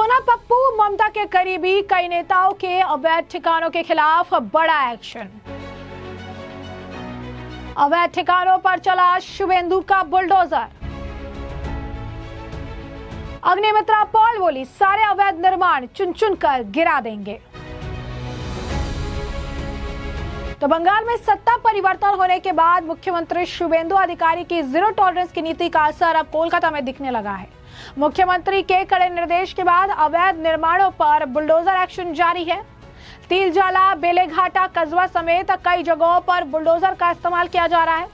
सोना पप्पू ममता के करीबी कई नेताओं के अवैध ठिकानों के खिलाफ बड़ा एक्शन। अवैध ठिकानों पर चला शुभेंदु का बुलडोजर। अग्निमित्रा पॉल बोली, सारे अवैध निर्माण चुन चुन कर गिरा देंगे। तो बंगाल में सत्ता परिवर्तन होने के बाद मुख्यमंत्री शुभेंदु अधिकारी की जीरो टॉलरेंस की नीति का असर अब कोलकाता में दिखने लगा है। मुख्यमंत्री के कड़े निर्देश के बाद अवैध निर्माणों पर बुलडोजर एक्शन जारी है। तिलजाला, बेलेघाटा, कस्बा समेत कई जगहों पर बुलडोजर का इस्तेमाल किया जा रहा है।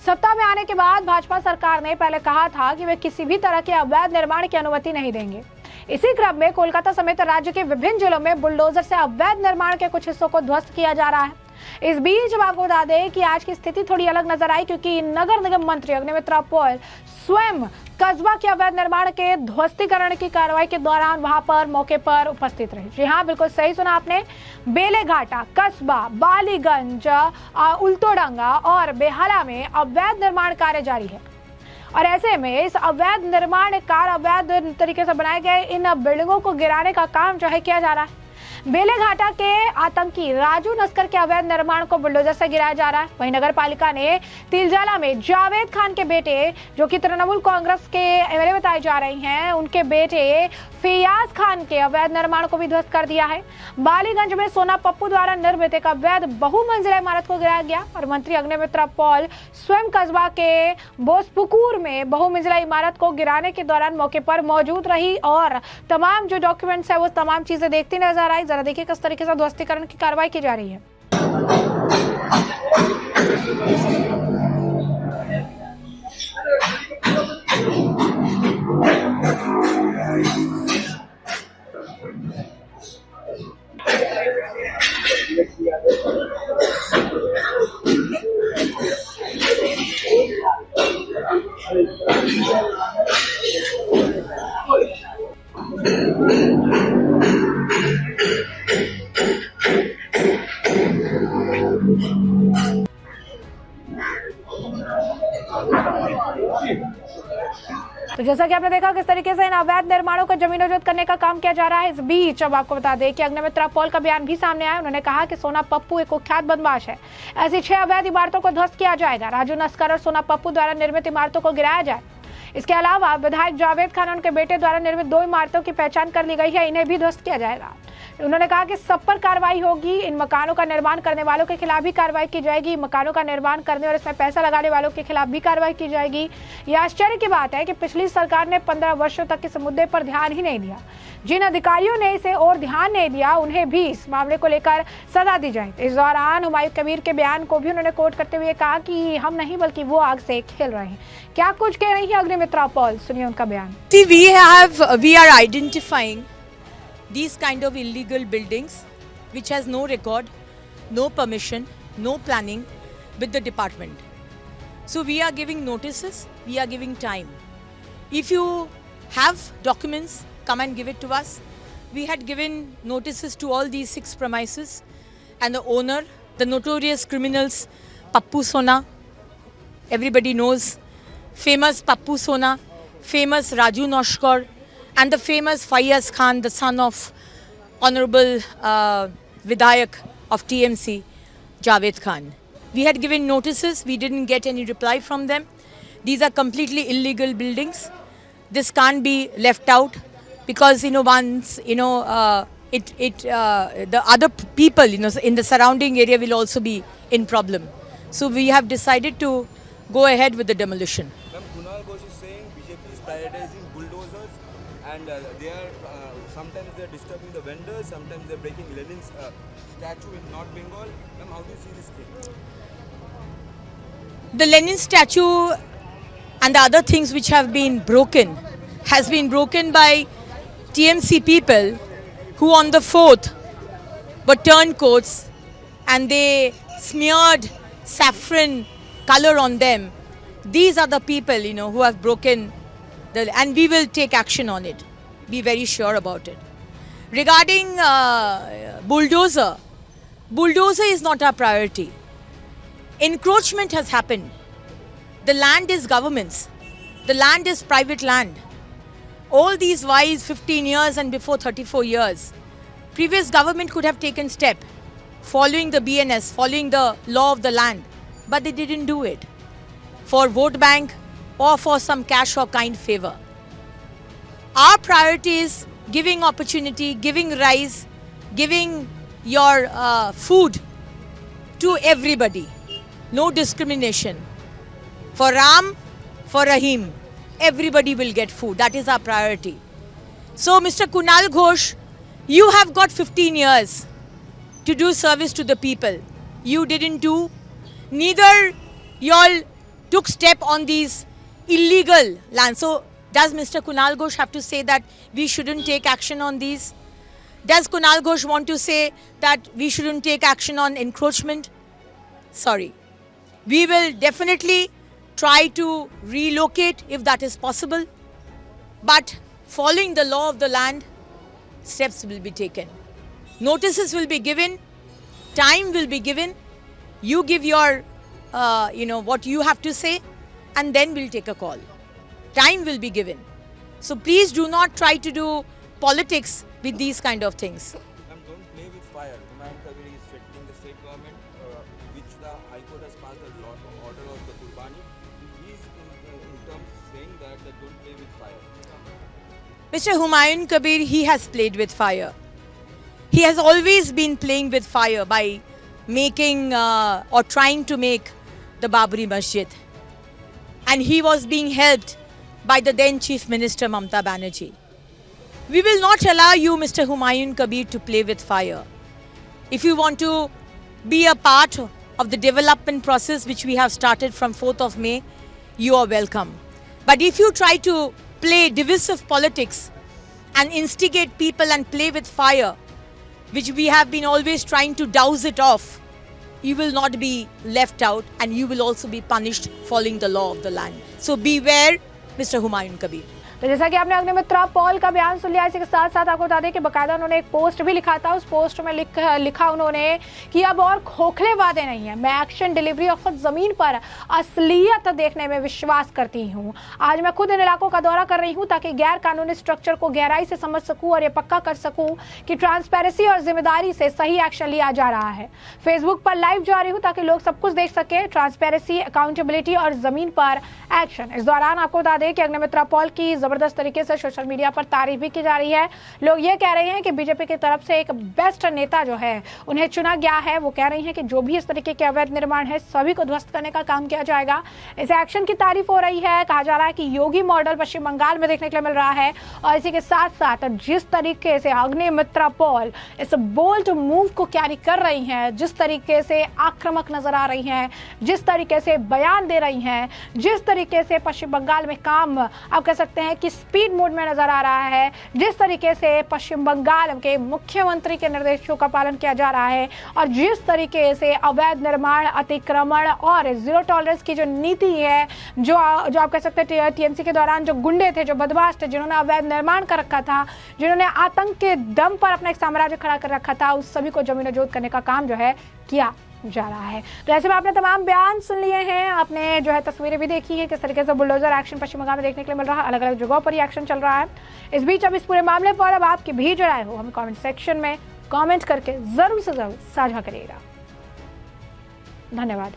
सत्ता में आने के बाद भाजपा सरकार ने पहले कहा था कि वे किसी भी तरह के अवैध निर्माण की अनुमति नहीं देंगे। इसी क्रम में कोलकाता समेत राज्य के विभिन्न जिलों में बुलडोजर से अवैध निर्माण के कुछ हिस्सों को ध्वस्त किया जा रहा है। इस बीच आपको बता दें कि आज की स्थिति थोड़ी अलग नजर आई, क्योंकि नगर निगम मंत्री अग्निमित्रा पॉल स्वयं कस्बा के अवैध निर्माण के ध्वस्तीकरण की कार्रवाई के दौरान वहां पर मौके पर उपस्थित रहे। जी हाँ, बिल्कुल सही सुना आपने। बेलेघाटा, कस्बा, बालीगंज, उल्टोडंगा और बेहाला में अवैध निर्माण कार्य जारी है। और ऐसे में इस अवैध निर्माण कार्य अवैध तरीके से बनाए गए इन बिल्डिंगों को गिराने का काम जो है किया जा रहा है। बेलेघाटा के आतंकी राजू नस्कर के अवैध निर्माण को बुलडोजर से गिराया जा रहा है। वहीं नगर पालिका ने तिलजाला में जावेद खान के बेटे, जो कि तृणमूल कांग्रेस के एमएलए बताए जा रहे हैं, उनके बेटे फियाज खान के अवैध निर्माण को भी ध्वस्त कर दिया है। बालीगंज में सोना पप्पू द्वारा निर्मित एक अवैध बहुमंजिला इमारत को गिराया गया और मंत्री अग्निमित्रा पॉल स्वयं कस्बा के बोसपुकुर में बहुमंजिला इमारत को गिराने के दौरान मौके पर मौजूद रही और तमाम जो डॉक्यूमेंट्स है वो तमाम चीजें देखती नजर आई। जरा देखिए किस तरीके से ध्वस्तीकरण की कार्रवाई की जा रही है। तो जैसा कि आपने देखा किस तरीके से इन अवैध निर्माणों को जमीनों करने का काम किया जा रहा है। इस बीच अब आपको बता दें कि अग्निमित्रा पॉल का बयान भी सामने आया। उन्होंने कहा कि सोना पप्पू एक कुख्यात बदमाश है। ऐसी 6 अवैध इमारतों को ध्वस्त किया जाएगा। राजू नस्कर और सोना पप्पू द्वारा निर्मित इमारतों को गिराया जाए। इसके अलावा विधायक जावेद खान और उनके बेटे द्वारा निर्मित 2 इमारतों की पहचान कर ली गई है, इन्हें भी ध्वस्त किया जाएगा। उन्होंने कहा कि सब पर कार्रवाई होगी। इन मकानों का निर्माण करने वालों के खिलाफ भी कार्रवाई की जाएगी। मकानों का निर्माण करने और इसमें पैसा लगाने वालों के खिलाफ भी कार्रवाई की जाएगी। यह आश्चर्य की बात है कि पिछली सरकार ने 15 वर्षों तक इस मुद्दे पर ध्यान ही नहीं दिया। जिन अधिकारियों ने इसे और ध्यान नहीं दिया उन्हें भी इस मामले को लेकर सजा दी जाए। इस दौरान हुमायूं कबीर के बयान को भी उन्होंने कोट करते हुए कहा कि हम नहीं बल्कि वो आग से खेल रहे हैं। क्या कुछ कह रही है अग्निमित्रा पॉल, सुनिए उनका बयान। We are identifying these kind of illegal buildings which has no record, no permission, no planning with the department. So we are giving notices, we are giving time. If you have documents, come and give it to us. We had given notices to all these 6 premises and the owner, the notorious criminals Pappu Sona, everybody knows, famous Pappu Sona, famous Raju Noshkar, and the famous Fayaz Khan, the son of Honorable Vidayak of TMC, Javed Khan. We had given notices, we didn't get any reply from them. These are completely illegal buildings. This can't be left out because, once, the other people, in the surrounding area will also be in problem. So we have decided to go ahead with the demolition. Prioritizing bulldozers and they are sometimes they are disturbing the vendors, sometimes they are breaking Lenin's statue in North Bengal. Ma'am, how do you see this case? The Lenin statue and the other things which have been broken has been broken by TMC people who on the 4th were turncoats and they smeared saffron color on them. These are the people who have broken and we will take action on it. Be very sure about it. Regarding bulldozer is not our priority. Encroachment has happened. The land is government's. The land is private land. all these whiles 15 years and before 34 years, previous government could have taken step following the BNS, following the law of the land, but they didn't do it for vote bank or for some cash or kind favor. Our priority is giving opportunity, giving rise, giving your food to everybody. No discrimination. For Ram, for Rahim, everybody will get food. That is our priority. So Mr. Kunal Ghosh, you have got 15 years to do service to the people. You didn't do. Neither y'all took step on these illegal lands. So does Mr. Kunal Ghosh have to say that we shouldn't take action on these? Does Kunal Ghosh want to say that we shouldn't take action on encroachment? Sorry. We will definitely try to relocate if that is possible. But following the law of the land, steps will be taken. Notices will be given. Time will be given. You give your, what you have to say, and then we'll take a call. Time will be given. So please do not try to do politics with these kind of things. Don't play with fire. Humayun Kabir is threatening the state government, which the High Court has passed a order of the Qurbani. He is in terms saying that don't play with fire. Mr. Humayun Kabir, he has played with fire. He has always been playing with fire by making or trying to make the Babri Masjid. And he was being helped by the then Chief Minister Mamata Banerjee. We will not allow you, Mr. Humayun Kabir, to play with fire. If you want to be a part of the development process which we have started from 4th of May, you are welcome. But if you try to play divisive politics and instigate people and play with fire, which we have been always trying to douse it off, you will not be left out and you will also be punished following the law of the land. So beware, Mr. Humayun Kabir. तो जैसा कि आपने Agnimitra Paul का बयान सुन लिया, इसी के साथ साथ आपको बता दें कि बकायदा उन्होंने एक पोस्ट भी लिखा था। उस पोस्ट में लिखा उन्होंने कि अब और खोखले वादे नहीं है, मैं एक्शन, डिलीवरी और खुद ज़मीन पर असलियत देखने में विश्वास करती हूँ। आज मैं खुद इन इलाकों का दौरा कर रही हूँ ताकि गैर कानूनी स्ट्रक्चर को गहराई से समझ सकूँ और ये पक्का कर सकूँ कि ट्रांसपेरेंसी और जिम्मेदारी से सही एक्शन लिया जा रहा है। फेसबुक पर लाइव जा रही हूँ ताकि लोग सब कुछ देख सके, ट्रांसपेरेंसी, अकाउंटेबिलिटी और ज़मीन पर एक्शन। इस दौरान आपको बता दें कि अग्निमित्रा पॉल की जबरदस्त तरीके से सोशल मीडिया पर तारीफ भी की जा रही है। लोग ये कह रहे हैं कि बीजेपी की तरफ से एक बेस्ट नेता जो है उन्हें चुना गया है। वो कह रही हैं कि जो भी इस तरीके के अवैध निर्माण है सभी को ध्वस्त करने का काम किया जाएगा। इस एक्शन की तारीफ हो रही है। कहा जा रहा है कि योगी मॉडल पश्चिम बंगाल में देखने के लिए मिल रहा है। और इसी के साथ साथ जिस तरीके से अग्निमित्रा पॉल इस बोल्ड मूव को कैरी कर रही हैं, जिस तरीके से आक्रामक नजर आ रही हैं, जिस तरीके से बयान दे रही हैं, जिस तरीके से पश्चिम बंगाल में काम आप कह सकते हैं कि स्पीड मोड में नजर आ रहा है, जिस तरीके से पश्चिम बंगाल के मुख्यमंत्री के निर्देशों का पालन किया जा रहा है और जिस तरीके से अवैध निर्माण, अतिक्रमण और जीरो टॉलरेंस की जो नीति है, जो आप कह सकते हैं टीएमसी के दौरान जो गुंडे थे, जो बदमाश थे, जिन्होंने अवैध निर्माण कर रखा था, जिन्होंने आतंक के दम पर अपना एक साम्राज्य खड़ा कर रखा था, उस सभी को जमीनोजोत करने का काम जो है किया जा रहा है। तो ऐसे में आपने तमाम बयान सुन लिए हैं, आपने जो है तस्वीरें भी देखी है किस तरीके से बुलडोजर एक्शन पश्चिम बंगाल में देखने के लिए मिल रहा है। अलग अलग जगहों पर ये एक्शन चल रहा है। इस बीच अब इस पूरे मामले पर अब आपकी भी जो राय हो हमें कमेंट सेक्शन में कमेंट करके जरूर से जरूर साझा करिएगा। धन्यवाद।